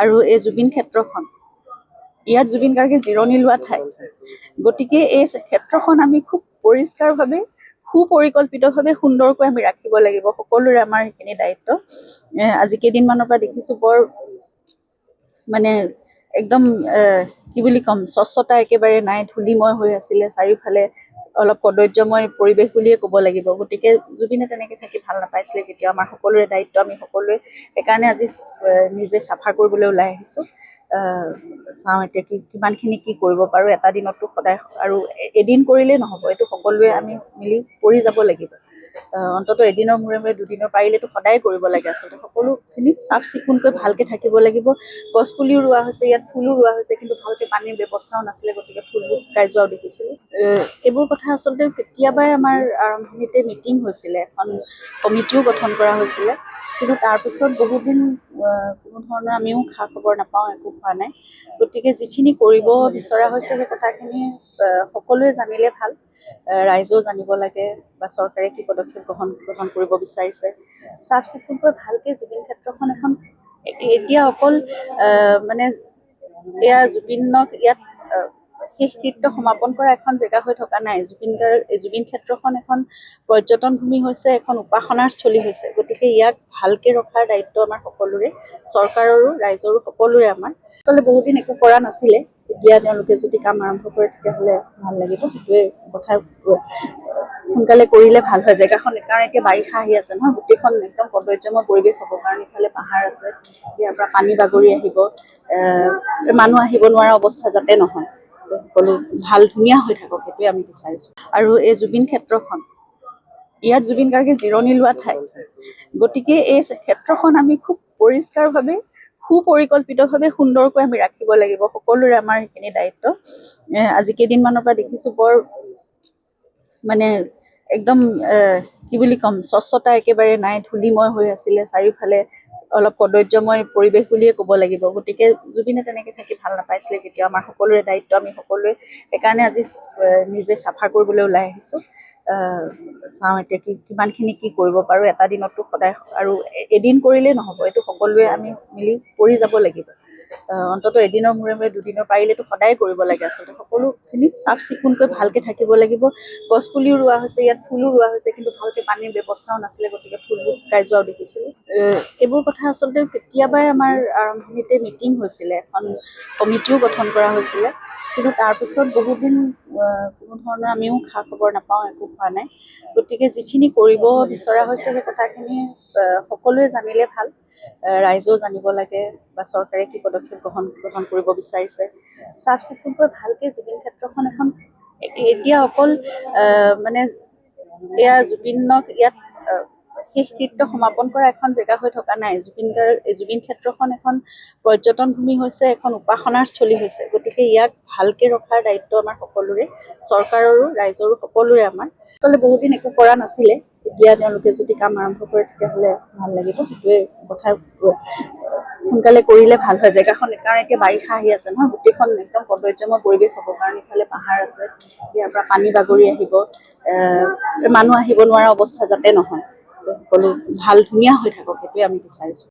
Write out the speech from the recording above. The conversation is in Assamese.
আৰু এই জুবিন ক্ষেত্ৰখন ইয়াত জুবিন গাৰ্গে জিৰণি লোৱা ঠাই। গতিকে এই ক্ষেত্ৰখন আমি খুব পৰিষ্কাৰভাৱে সুপৰিকল্পিতভাৱে সুন্দৰকৈ আমি ৰাখিব লাগিব। সকলোৰে আমাৰ সেইখিনি দায়িত্ব। আজি কেইদিনমানৰ পৰা দেখিছোঁ বৰ মানে একদম কি বুলি ক'ম, স্বচ্ছতা একেবাৰে নাই, ধূলিময় হৈ আছিলে চাৰিওফালে, অলপ কদৰ্যময় পৰিৱেশ বুলিয়ে ক'ব লাগিব। গতিকে জুবিনে তেনেকৈ থাকি ভাল নাপাইছিলে কেতিয়াও। আমাৰ সকলোৰে দায়িত্ব, আমি সকলোৱে সেইকাৰণে আজি নিজে চাফা কৰিবলৈ ওলাই আহিছোঁ। চাওঁ এতিয়া কিমানখিনি কি কৰিব পাৰোঁ। এটা দিনততো সদায় আৰু এদিন কৰিলেই নহ'ব, এইটো সকলোৱে আমি মিলি কৰি যাব লাগিব। অন্ততঃ এদিনৰ মূৰে মূৰে দুদিনৰ পাৰিলেতো সদায় কৰিব লাগে। আচলতে সকলোখিনি চাফ চিকুণকৈ ভালকৈ থাকিব লাগিব। গছপুলিও ৰোৱা হৈছে, ইয়াত ফুলো ৰোৱা হৈছে, কিন্তু ভালকৈ পানীৰ ব্যৱস্থাও নাছিলে, গতিকে ফুলবোৰ শুকাই যোৱাও দেখিছিলোঁ। এইবোৰ কথা আচলতে কেতিয়াবাই আমাৰ আৰম্ভণিতে মিটিং হৈছিলে, এখন কমিটিও গঠন কৰা হৈছিলে, কিন্তু তাৰপিছত বহুদিন কোনো ধৰণৰ আমিও খা খবৰ নাপাওঁ, একো হোৱা নাই। গতিকে যিখিনি কৰিব বিচৰা হৈছে সেই কথাখিনি সকলোৱে জানিলে ভাল, ৰাইজেও জানিব লাগে বা চৰকাৰে কি পদক্ষেপ গ্ৰহণ কৰিব বিচাৰিছে। চাফ চিকুণকৈ ভালকৈ জুবিন ক্ষেত্ৰখন এখন এতিয়া অকল মানে এয়া জুবিনক ইয়াত শেষকৃত্য সমাপন কৰা এখন জেগা হৈ থকা নাই। জুবিন ক্ষেত্ৰখন এখন পৰ্যটন ভূমি হৈছে, এখন উপাসনাৰ স্থলী হৈছে। গতিকে ইয়াক ভালকৈ ৰখাৰ দায়িত্ব আমাৰ সকলোৰে, চৰকাৰৰো ৰাইজৰো সকলোৰে আমাৰ। আচলতে বহুদিন একো কৰা নাছিলে, এতিয়া তেওঁলোকে যদি কাম আৰম্ভ কৰে তেতিয়াহ'লে ভাল লাগিব। সেইটোৱে কথা, সোনকালে কৰিলে ভাল হয় জেগাখন। কাৰণ এতিয়া বাৰিষা আহি আছে নহয়, গোটেইখন একদম কদৰ্যময় পৰিৱেশ হ'ব। কাৰণ ইফালে পাহাৰ আছে, ইয়াৰ পৰা পানী বাগৰি আহিব, মানুহ আহিব নোৱাৰা অৱস্থা যাতে নহয়, সকলো ভাল ধুনীয়া হৈ থাকক, সেইটোৱে আমি বিচাৰিছোঁ। আৰু এই জুবিন ক্ষেত্ৰখন ইয়াত জুবিন গাৰ্গে জিৰণি লোৱা ঠাই। গতিকে এই ক্ষেত্ৰখন আমি খুব পৰিষ্কাৰভাৱে সুপৰিকল্পিতভাৱে সুন্দৰকৈ আমি ৰাখিব লাগিব। সকলোৰে আমাৰ সেইখিনি দায়িত্ব। আজি কেইদিনমানৰ পৰা দেখিছোঁ বৰ মানে একদম কি বুলি ক'ম, স্বচ্ছতা একেবাৰে নাই, ধূলিময় হৈ আছিলে চাৰিওফালে, অলপ কদৰ্যময় পৰিৱেশ বুলিয়ে ক'ব লাগিব। গতিকে জুবিনে তেনেকৈ থাকি ভাল নাপাইছিলে কেতিয়াও। আমাৰ সকলোৰে দায়িত্ব, আমি সকলোৱে সেইকাৰণে আজি নিজে চাফা কৰিবলৈ ওলাই আহিছোঁ। চাওঁ এতিয়া কিমানখিনি কি কৰিব পাৰোঁ। এটা দিনততো সদায় আৰু এদিন কৰিলেই নহ'ব, এইটো সকলোৱে আমি মিলি কৰি যাব লাগিব। অন্ততঃ এদিনৰ মূৰে মূৰে দুদিনৰ পাৰিলেতো সদায় কৰিব লাগে। আচলতে সকলোখিনি চাফ চিকুণকৈ ভালকৈ থাকিব লাগিব। গছপুলিও ৰোৱা হৈছে, ইয়াত ফুলো ৰোৱা হৈছে, কিন্তু ভালকৈ পানীৰ ব্যৱস্থাও নাছিলে, গতিকে ফুলবোৰ শুকাই যোৱাও দেখিছিলোঁ। এইবোৰ কথা আচলতে কেতিয়াবাই আমাৰ আৰম্ভণিতে মিটিং হৈছিলে, এখন কমিটিও গঠন কৰা হৈছিলে, কিন্তু তাৰপিছত বহুদিন কোনো ধৰণৰ আমিও খা খবৰ নাপাওঁ, একো হোৱা নাই। গতিকে যিখিনি কৰিব বিচৰা হৈছে সেই কথাখিনি সকলোৱে জানিলে ভাল, ৰাইজেও জানিব লাগে বা চৰকাৰে কি পদক্ষেপ গ্ৰহণ কৰিব বিচাৰিছে। চাফ চিকুণকৈ ভালকৈ জুবিন ক্ষেত্ৰখন এখন এতিয়া অকল মানে এয়া জুবিনক ইয়াত শেষকৃত্য সমাপন কৰা এখন জেগা হৈ থকা নাই। জুবিন ক্ষেত্ৰখন এখন পৰ্যটন ভূমি হৈছে, এখন উপাসনাৰ স্থলী হৈছে। গতিকে ইয়াক ভালকৈ ৰখাৰ দায়িত্ব আমাৰ সকলোৰে, চৰকাৰৰো ৰাইজৰো সকলোৰে আমাৰ। আচলতে বহুদিন একো কৰা নাছিলে, এতিয়া তেওঁলোকে যদি কাম আৰম্ভ কৰে তেতিয়াহ'লে ভাল লাগিব। সেইটোৱে কথা, সোনকালে কৰিলে ভাল হয় জেগাখন। কাৰণ এতিয়া বাৰিষা আহি আছে নহয়, গোটেইখন একদম কদৰ্যময় পৰিৱেশ হ'ব। কাৰণ ইফালে পাহাৰ আছে, ইয়াৰ পৰা পানী বাগৰি আহিব, মানুহ আহিব নোৱাৰা অৱস্থা যাতে নহয়, সকলো ভাল ধুনীয়া হৈ থাকক, সেইটোৱে আমি বিচাৰিছোঁ।